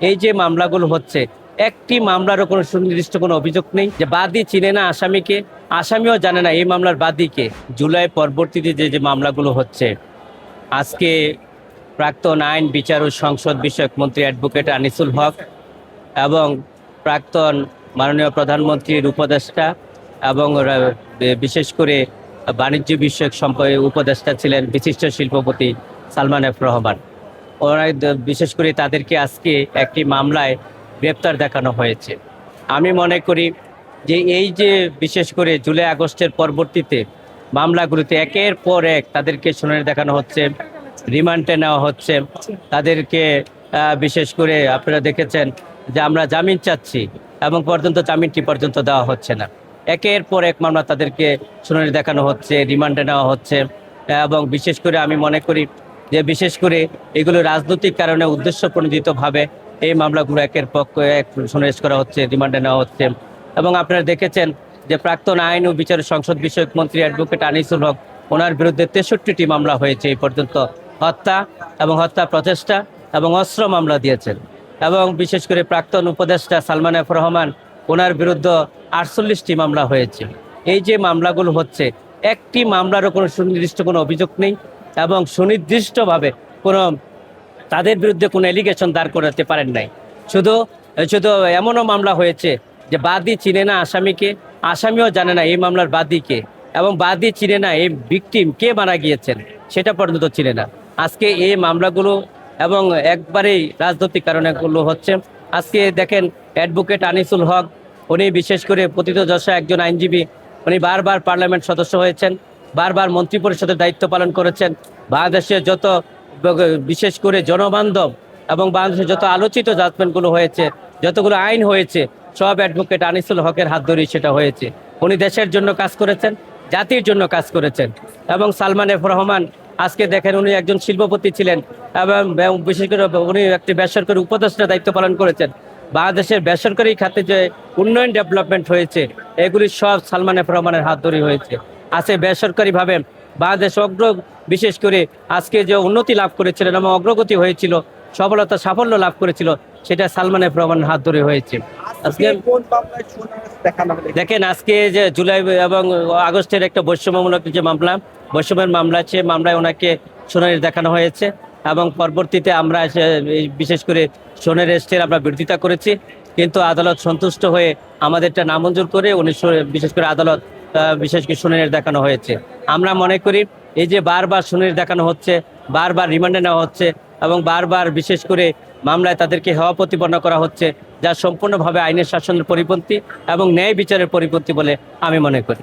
এই যে মামলাগুলো হচ্ছে, একটি মামলারও কোনো সুনির্দিষ্ট কোনো অভিযোগ নেই, যে বাদী চিনে না আসামিকে, আসামিও জানে না এই মামলার বাদীকে। জুলাই পরবর্তীতে যে মামলাগুলো হচ্ছে, আজকে প্রাক্তন আইন বিচার ও সংসদ বিষয়ক মন্ত্রী অ্যাডভোকেট আনিসুল হক এবং প্রাক্তন মাননীয় প্রধানমন্ত্রীর উপদেষ্টা এবং বিশেষ করে বাণিজ্য বিষয়ক উপদেষ্টা ছিলেন বিশিষ্ট শিল্পপতি সালমান এফ রহমান। ওরা বিশেষ করে তাদেরকে আজকে একটি মামলায় গ্রেপ্তার দেখানো হয়েছে। আমি মনে করি যে এই যে বিশেষ করে জুলাই আগস্টের পরবর্তীতে মামলাগুলিতে একের পর এক তাদেরকে শুনানি দেখানো হচ্ছে, রিমান্ডে নেওয়া হচ্ছে। তাদেরকে বিশেষ করে আপনারা দেখেছেন যে আমরা জামিন চাচ্ছি এবং জামিনটি পর্যন্ত দেওয়া হচ্ছে না। একের পর এক মামলা তাদেরকে শুনানি দেখানো হচ্ছে, রিমান্ডে নেওয়া হচ্ছে। এবং বিশেষ করে আমি মনে করি যে বিশেষ করে এগুলো রাজনৈতিক কারণে উদ্দেশ্য প্রণোদিতভাবে এই মামলাগুলো একের পর এক শুনানি করা হচ্ছে, রিমান্ডে নেওয়া হচ্ছে। এবং আপনারা দেখেছেন যে প্রাক্তন আইন ও বিচার সংসদ বিষয়ক মন্ত্রী অ্যাডভোকেট আনিসুল হক, ওনার বিরুদ্ধে 63টি মামলা হয়েছে এই পর্যন্ত, হত্যা এবং হত্যা প্রচেষ্টা এবং অস্ত্র মামলা দিয়েছেন। এবং বিশেষ করে প্রাক্তন উপদেষ্টা সালমান এফ রহমান, ওনার বিরুদ্ধে 48টি মামলা হয়েছে। এই যে মামলাগুলো হচ্ছে, একটি মামলারও কোনো সুনির্দিষ্ট কোনো অভিযোগ নেই এবং সুনির্দিষ্টভাবে কোনো তাদের বিরুদ্ধে কোনো এলিগেশন দাঁড় করাতে পারেন নাই। শুধু শুধু এমনও মামলা হয়েছে যে বাদী চিনে না আসামিকে, আসামিও জানে না এই মামলার বাদীকে, এবং বাদী চিনে না এই ভিকটিম কে মারা গিয়েছেন সেটা পর্যন্ত চিনে না। আজকে এই মামলাগুলো এবং একবারেই রাজনৈতিক কারণেগুলো হচ্ছে। আজকে দেখেন অ্যাডভোকেট আনিসুল হক, উনি বিশেষ করে প্রথিতযশা একজন আইনজীবী, উনি বারবার পার্লামেন্ট সদস্য হয়েছেন, বারবার মন্ত্রিপরিষদের দায়িত্ব পালন করেছেন। বাংলাদেশের যত বিশেষ করে জনবান্ধব এবং বাংলাদেশের যত আলোচিত জাজমেন্টগুলো হয়েছে, যতগুলো আইন হয়েছে, সব অ্যাডভোকেট আনিসুল হকের হাত ধরেই সেটা হয়েছে। উনি দেশের জন্য কাজ করেছেন, জাতির জন্য কাজ করেছেন। এবং সালমান এফ রহমান, আজকে দেখেন উনি একজন শিল্পপতি ছিলেন এবং বিশেষ করে উনি একটি বেসরকারি উপদেষ্টার দায়িত্ব পালন করেছেন। বাংলাদেশের বেসরকারি খাতে যে উন্নয়ন ডেভেলপমেন্ট হয়েছে, এগুলি সব সালমান এফ রহমানের হাত ধরেই হয়েছে। আছে বেসরকারিভাবে বাংলাদেশ বিশেষ করে আজকে যে উন্নতি লাভ করেছিলেন এবং অগ্রগতি হয়েছিল, সাফল্য লাভ করেছিল, সেটা সালমান এফ রহমানের হাত ধরে হয়েছে। আজকে দেখেন আজকে যে জুলাই এবং আগস্টের একটা বৈষম্যমূলক যে বৈষম্যের মামলা, সে মামলায় ওনাকে শুনানি দেখানো হয়েছে এবং পরবর্তীতে আমরা বিশেষ করে শুনানির রেস্টের আমরা বিরোধিতা করেছি, কিন্তু আদালত সন্তুষ্ট হয়ে আমাদেরটা নামঞ্জুর করে উনি বিশেষ করে আদালত বিশেষ করে শুনানি দেখানো হয়েছে। আমরা মনে করি এই যে বারবার শুনানি দেখানো হচ্ছে, বারবার রিমান্ডে নেওয়া হচ্ছে এবং বারবার বিশেষ করে মামলায় তাদেরকে হেওয়া প্রতিপন্ন করা হচ্ছে, যা সম্পূর্ণভাবে আইনের শাসনের পরিপন্থী এবং ন্যায় বিচারের পরিপন্থী বলে আমি মনে করি।